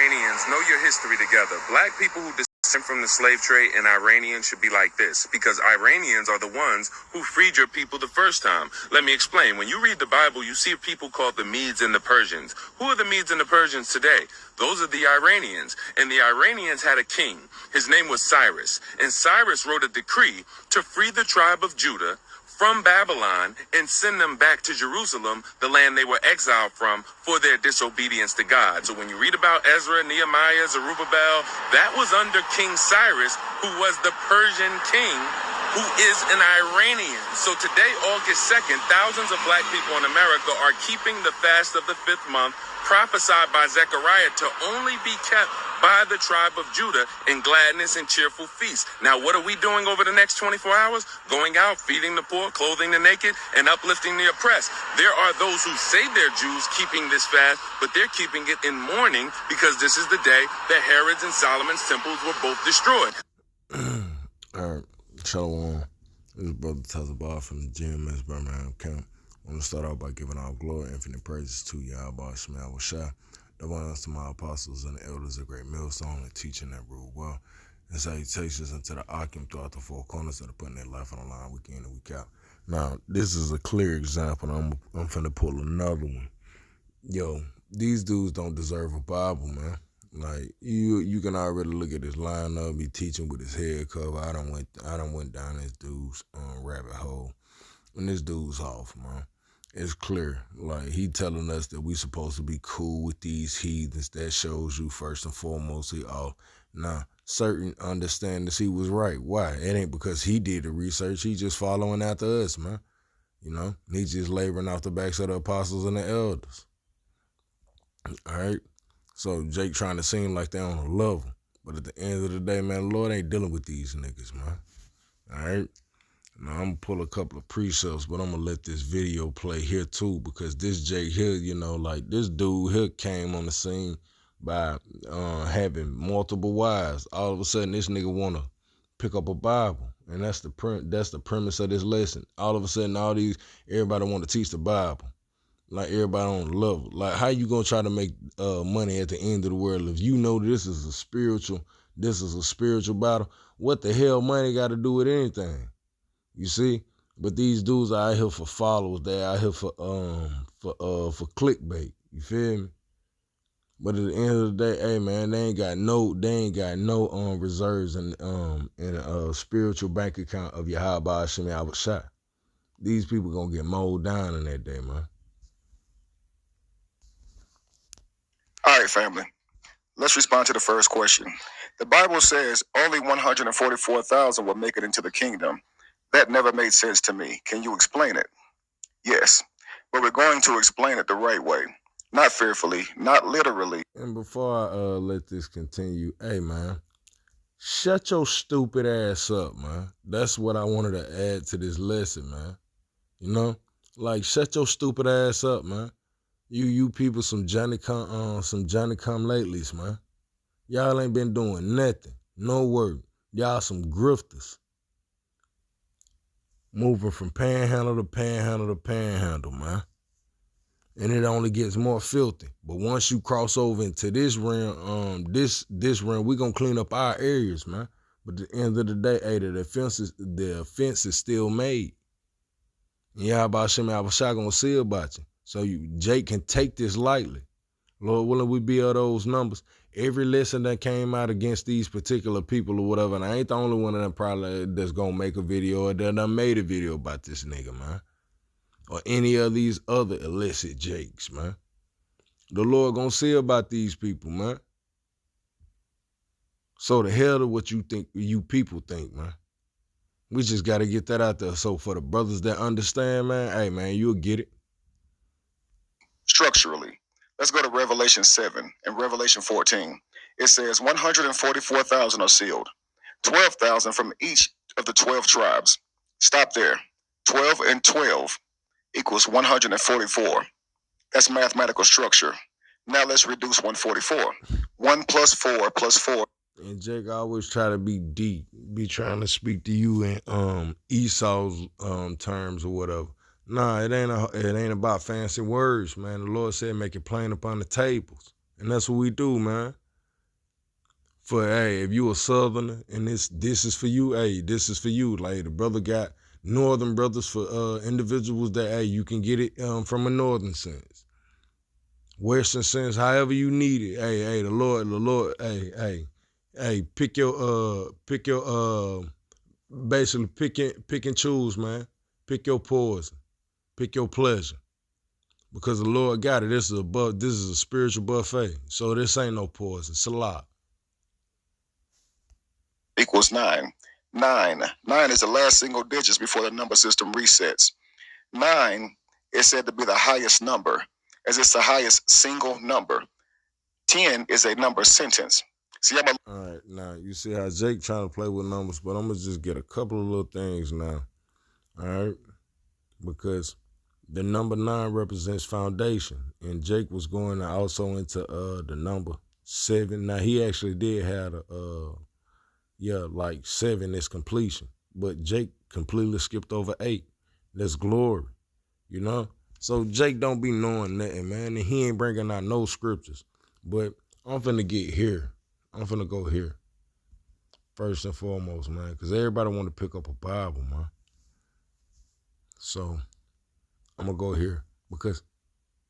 Iranians, know your history together. Black people who descend from the slave trade and Iranians should be like this, because Iranians are the ones who freed your people the first time. Let me explain. When you read the Bible, you see people called the Medes and the Persians. Who are the Medes and the Persians today? Those are the Iranians. And the Iranians had a king. His name was Cyrus. And Cyrus wrote a decree to free the tribe of Judah from Babylon and send them back to Jerusalem, the land they were exiled from, for their disobedience to God. So when you read about Ezra, Nehemiah, Zerubbabel, that was under King Cyrus, who was the Persian king, who is an Iranian. So today, August 2nd, thousands of black people in America are keeping the fast of the 5th month, prophesied by Zechariah to only be kept by the tribe of Judah in gladness and cheerful feast. Now, what are we doing over the next 24 hours? Going out, feeding the poor, clothing the naked, and uplifting the oppressed. There are those who say they're Jews keeping this fast, but they're keeping it in mourning because this is the day that Herod's and Solomon's temples were both destroyed. All right, shalom. This is Brother Tazabah from the GMS Birmingham camp. I want to start out by giving all glory and infinite praises to Yahweh Shemel Washai. The ones to my apostles and the elders of Great Millstone and teaching that rule well. And salutations unto the Akim throughout the four corners that are putting their life on the line week in and week out. Now, this is a clear example. I'm finna pull another one. Yo, these dudes don't deserve a Bible, man. Like, you can already look at his lineup. He teaching with his head cover. I done went down this dude's rabbit hole. And this dude's off, man. It's clear. Like, he telling us that we supposed to be cool with these heathens. That shows you first and foremost he off. Now, certain understand that he was right. Why? It ain't because he did the research. He just following after us, man. You know, he just laboring off the backs of the apostles and the elders. All right? So Jake trying to seem like they on a level. But at the end of the day, man, the Lord ain't dealing with these niggas, man. All right? Now, I'm going to pull a couple of precepts, but I'm going to let this video play here, too, because this Jake here, you know, like, this dude here came on the scene by having multiple wives. All of a sudden, this nigga want to pick up a Bible, and that's the premise of this lesson. All of a sudden, everybody want to teach the Bible, like everybody on the level. Like, how you going to try to make money at the end of the world if you know this is a spiritual battle? What the hell money got to do with anything? You see, but these dudes are out here for followers. They out here for clickbait. You feel me? But at the end of the day, hey man, they ain't got no reserves in a spiritual bank account of Yahweh Hashem Yahushua. These people gonna get mowed down in that day, man. All right, family. Let's respond to the first question. The Bible says only 144,000 will make it into the kingdom. That never made sense to me. Can you explain it? Yes, but we're going to explain it the right way. Not fearfully, not literally. And before I let this continue, hey man, shut your stupid ass up, man. That's what I wanted to add to this lesson, man. You know? Like, shut your stupid ass up, man. You people some Johnny come latelys, man. Y'all ain't been doing nothing. No work. Y'all some grifters. Moving from panhandle to panhandle to panhandle, man. And it only gets more filthy. But once you cross over into this realm, this realm, we gonna clean up our areas, man. But at the end of the day, hey, the offense is still made. And Yahweh Shem Yahushua gonna see about you. So Jake can take this lightly. Lord willing, we be of those numbers. Every lesson that came out against these particular people or whatever, and I ain't the only one of them probably that's gonna make a video or that done made a video about this nigga, man. Or any of these other illicit Jakes, man. The Lord gonna see about these people, man. So the hell to what you people think, man. We just gotta get that out there. So for the brothers that understand, man, hey man, you'll get it. Structurally. Let's go to Revelation 7 and Revelation 14. It says 144,000 are sealed, 12,000 from each of the 12 tribes. Stop there. 12 and 12 equals 144. That's mathematical structure. Now let's reduce 144. 1 plus 4 plus 4. And Jake always try to be deep, be trying to speak to you in Esau's terms or whatever. Nah, it ain't about fancy words, man. The Lord said make it plain upon the tables. And that's what we do, man. for, hey, if you a Southerner and this is for you, hey, this is for you. Like the brother got Northern brothers for individuals that, hey, you can get it from a Northern sense. Western sense, however you need it. Hey, the Lord, hey, pick your basically pick and choose, man. Pick your poison, pick your pleasure, because the Lord got it. This is a spiritual buffet, so this ain't no poison. Salah. Equals 9. 9 is the last single digits before the number system resets. 9 is said to be the highest number, as it's the highest single number. 10 is a number sentence. See, all right, now you see how Jake trying to play with numbers, but I'm gonna just get a couple of little things now. All right, because the number 9 represents foundation, and Jake was going also into the number 7. Now he actually did have like 7 is completion, but Jake completely skipped over 8. That's glory, you know. So Jake don't be knowing nothing, man, and he ain't bringing out no scriptures. But I'm finna get here. I'm finna go here first and foremost, man, because everybody want to pick up a Bible, man. So I'm gonna go here because,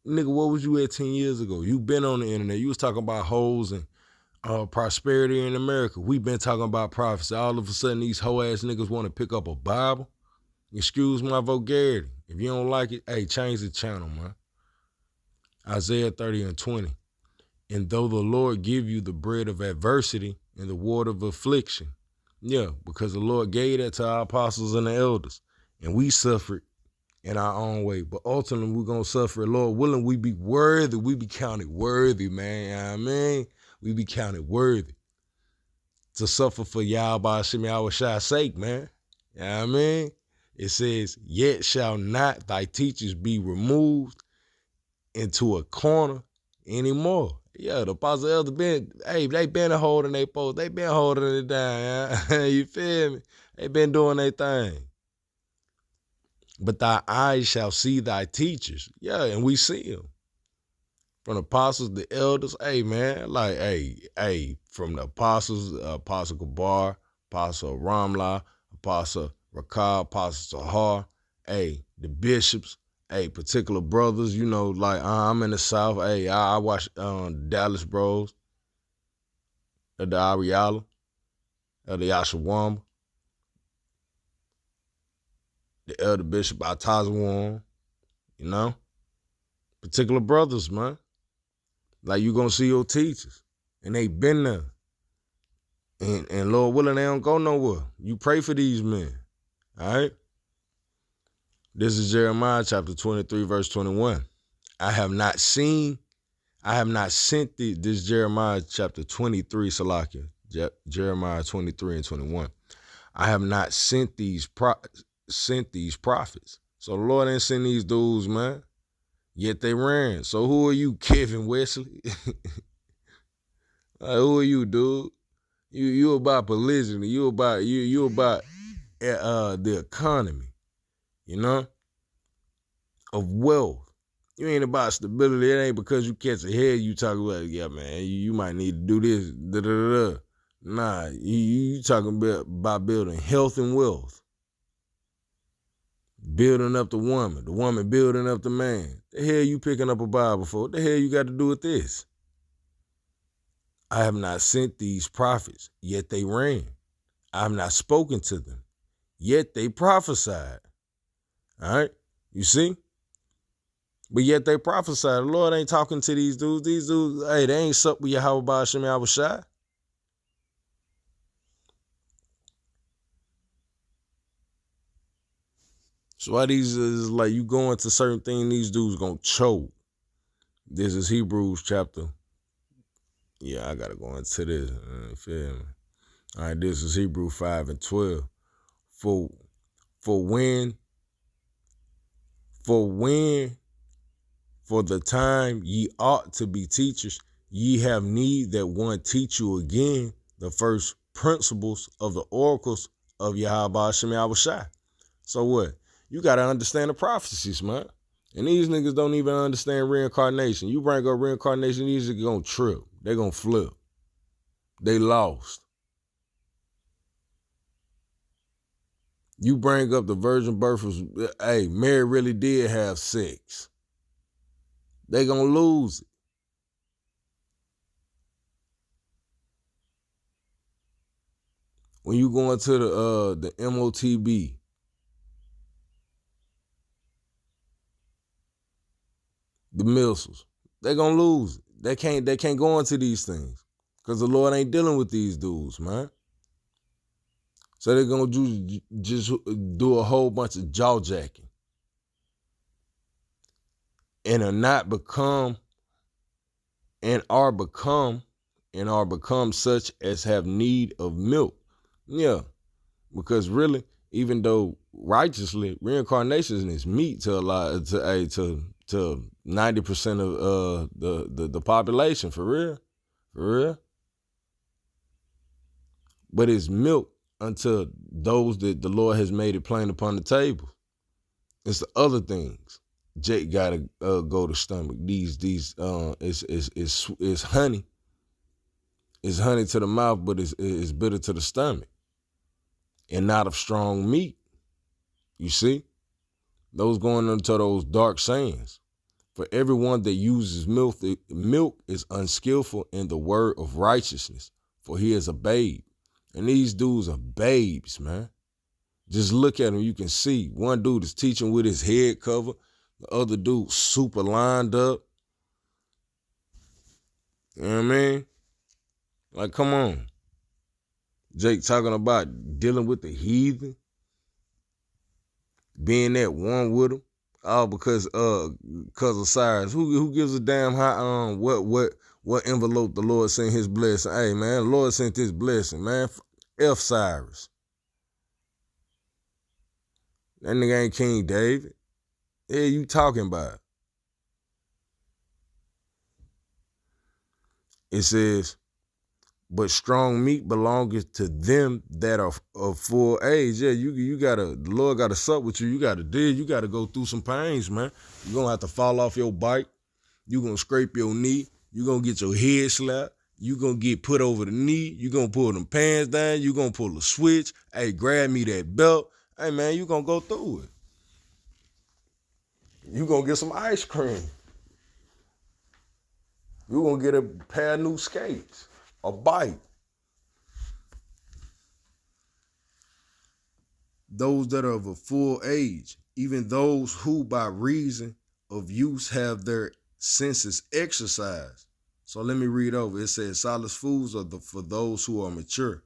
nigga, what was you at 10 years ago? You been on the internet. You was talking about hoes and prosperity in America. We been talking about prophecy. All of a sudden, these hoe ass niggas want to pick up a Bible. Excuse my vulgarity. If you don't like it, hey, change the channel, man. Isaiah 30:20. And though the Lord give you the bread of adversity and the water of affliction, yeah, because the Lord gave that to our apostles and the elders, and we suffered in our own way. But ultimately, we're going to suffer. Lord willing, we be worthy. We be counted worthy, man. You know what I mean? We be counted worthy to suffer for Yahweh Hashem Yahushai's sake, man. You know what I mean? It says, yet shall not thy teachers be removed into a corner anymore. Yeah, the apostle elder they been holding their post. They been holding it down. Yeah? You feel me? They been doing their thing. But thy eyes shall see thy teachers. Yeah, and we see them. From the apostles, the elders, hey, man, like, hey, from the apostles, Apostle Gabar, Apostle Ramla, Apostle Rakab, Apostle Sahar, hey, the bishops, hey, particular brothers, you know, like, I'm in the South, hey, I watch Dallas Bros, the Ariala, the Yashawamba, the Elder Bishop Atazawan, you know, particular brothers, man. Like, you gonna see your teachers, and they been there. And Lord willing, they don't go nowhere. You pray for these men, all right? This is Jeremiah chapter 23, verse 21. I have not sent thee, this is Jeremiah chapter 23, Salakia, Jeremiah 23 and 21. I have not sent these prophets. So the Lord ain't sent these dudes, man. Yet they ran. So who are you, Kevin Wesley? Like, who are you, dude? You about polygyny. You about the economy, you know, of wealth. You ain't about stability. It ain't because you catch a head you talk about, yeah, man, you might need to do this, da-da-da-da. Nah, you talking about building health and wealth. Building up the woman building up the man. The hell you picking up a Bible for? What the hell you got to do with this? I have not sent these prophets, yet they ran. I have not spoken to them, yet they prophesied. All right? You see? But yet they prophesied. The Lord ain't talking to these dudes. These dudes, hey, they ain't sucked with Yahweh Hashem Yahushai. So why these is like you go into certain things, these dudes gonna choke. This is Hebrews chapter. Yeah, I gotta go into this. You feel me? All right, this is Hebrews 5 and 12. For the time ye ought to be teachers, ye have need that one teach you again the first principles of the oracles of Yahweh Hashem Yahushai. So what? You got to understand the prophecies, man. And these niggas don't even understand reincarnation. You bring up reincarnation, these niggas going to trip. They're going to flip. They lost. You bring up the virgin birth was, hey, Mary really did have sex. They gonna lose it. When you go into the MOTB, the missiles, they gonna lose it. They can't go into these things because the Lord ain't dealing with these dudes, man. So they're gonna just do a whole bunch of jaw jacking and are become such as have need of milk. Yeah, because really, even though righteously reincarnation is meat to a lot to 90% of the population, for real. But it's milk unto those that the Lord has made it plain upon the table. It's the other things. Jake gotta go to stomach. It's honey. It's honey to the mouth, but it's bitter to the stomach. And not of strong meat. You see? Those going into those dark sayings. For everyone that uses milk is unskillful in the word of righteousness, for he is a babe. And these dudes are babes, man. Just look at them, you can see. One dude is teaching with his head covered. The other dude super lined up. You know what I mean? Like, come on. Jake talking about dealing with the heathen, being at one with them, all because of Cyrus. Who gives a damn how what envelope the Lord sent his blessing? Hey man, the Lord sent this blessing, man. F Cyrus. That nigga ain't King David. Yeah, you talking about? It says, but strong meat belongeth to them that are of full age. Yeah, you gotta, the Lord gotta sup with you. You gotta dig. You gotta go through some pains, man. You're gonna have to fall off your bike. You're gonna scrape your knee. You're gonna get your head slapped. You're gonna get put over the knee. You're gonna pull them pants down. You're gonna pull a switch. Hey, grab me that belt. Hey, man, you're gonna go through it. You're gonna get some ice cream. You're gonna get a pair of new skates. A bike. Those that are of a full age, even those who by reason of use have their senses exercised. So let me read over. It says, solid foods are for those who are mature,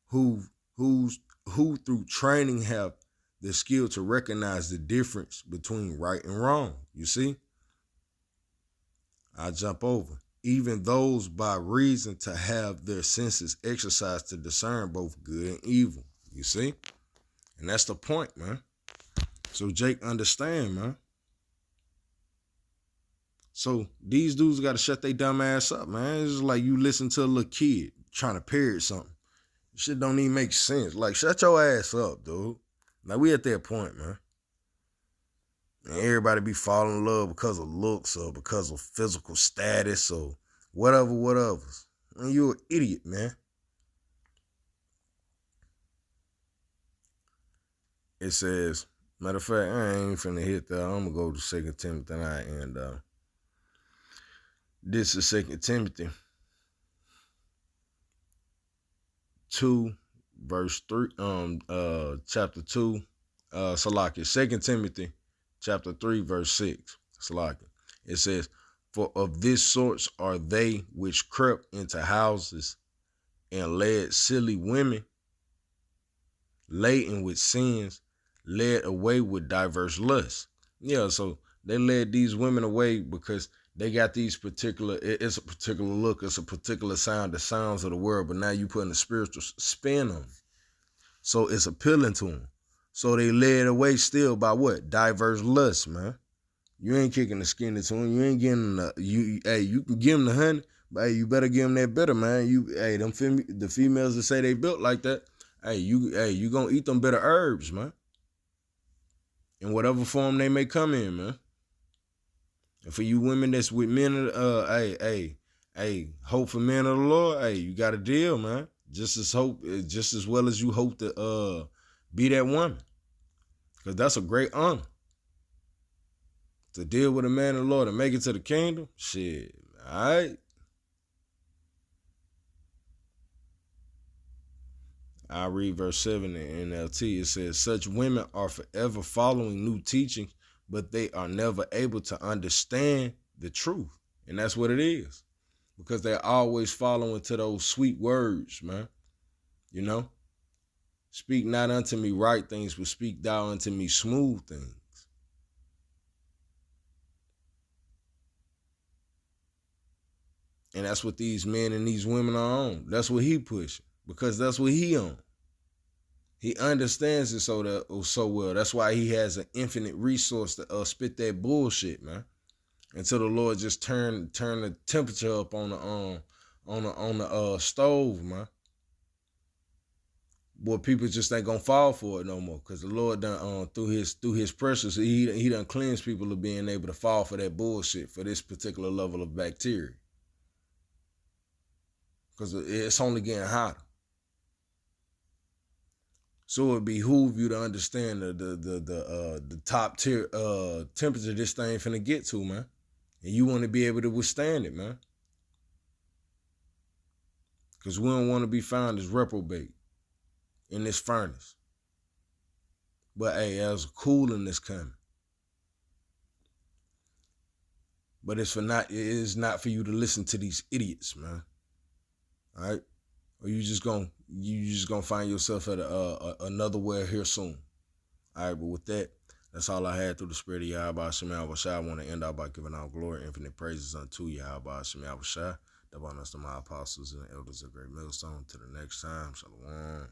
who through training have the skill to recognize the difference between right and wrong. You see? I jump over. Even those by reason to have their senses exercised to discern both good and evil. You see? And that's the point, man. So Jake understand, man. So these dudes got to shut their dumb ass up, man. It's just like you listen to a little kid trying to parrot something. Shit don't even make sense. Like, shut your ass up, dude. Like, we at that point, man. And everybody be falling in love because of looks or because of physical status or whatever. And you're an idiot, man. It says, matter of fact, I ain't finna hit that. I'm gonna go to 2 Timothy 9 and this is 2 Timothy 2 verse 3, chapter 2, Salakia. 2 Timothy chapter 3 verse 6, Salakia. It says, for of this sorts are they which crept into houses and led silly women, laden with sins, led away with diverse lusts. Yeah, so they led these women away because they got these particular, it's a particular look, it's a particular sound, the sounds of the world, but now you putting a spiritual spin on it. So it's appealing to them. So they led away still by what? Diverse lusts, man. You ain't kicking the skin into them. You ain't getting you can give them the honey, but hey, you better give them that bitter, man. The females that say they built like that, you gonna eat them bitter herbs, man. In whatever form they may come in, man. And for you women that's with men, hey, hope for men of the Lord, hey, you got a deal, man. Just as well as you hope to be that woman. Because that's a great honor. To deal with a man of the Lord and make it to the kingdom, shit, all right. I read verse 7 in NLT. It says, such women are forever following new teachings, but they are never able to understand the truth. And that's what it is. Because they're always following to those sweet words, man. You know? Speak not unto me right things, but speak thou unto me smooth things. And that's what these men and these women are on. That's what he pushing. Because that's what he on. He understands it so well. That's why he has an infinite resource to spit that bullshit, man. Until the Lord just turn the temperature up on the stove, man. Boy, people just ain't gonna fall for it no more. Cause the Lord done through his pressures, he done cleansed people of being able to fall for that bullshit for this particular level of bacteria. Cause it's only getting hotter. So it behoove you to understand the top tier temperature this thing finna get to, man. And you want to be able to withstand it, man. Because we don't want to be found as reprobate in this furnace. But hey, there's a cooling that's coming. But it is not for you to listen to these idiots, man. All right? Or you just gonna find yourself at another where here soon. All right, but with that, that's all I had through the spirit of Yahweh Shemel Bashai. I want to end out by giving out glory, infinite praises unto Yahweh Shemel Bashai. The one us to my apostles and the elders of Great Millstone. Till the next time, Shalom.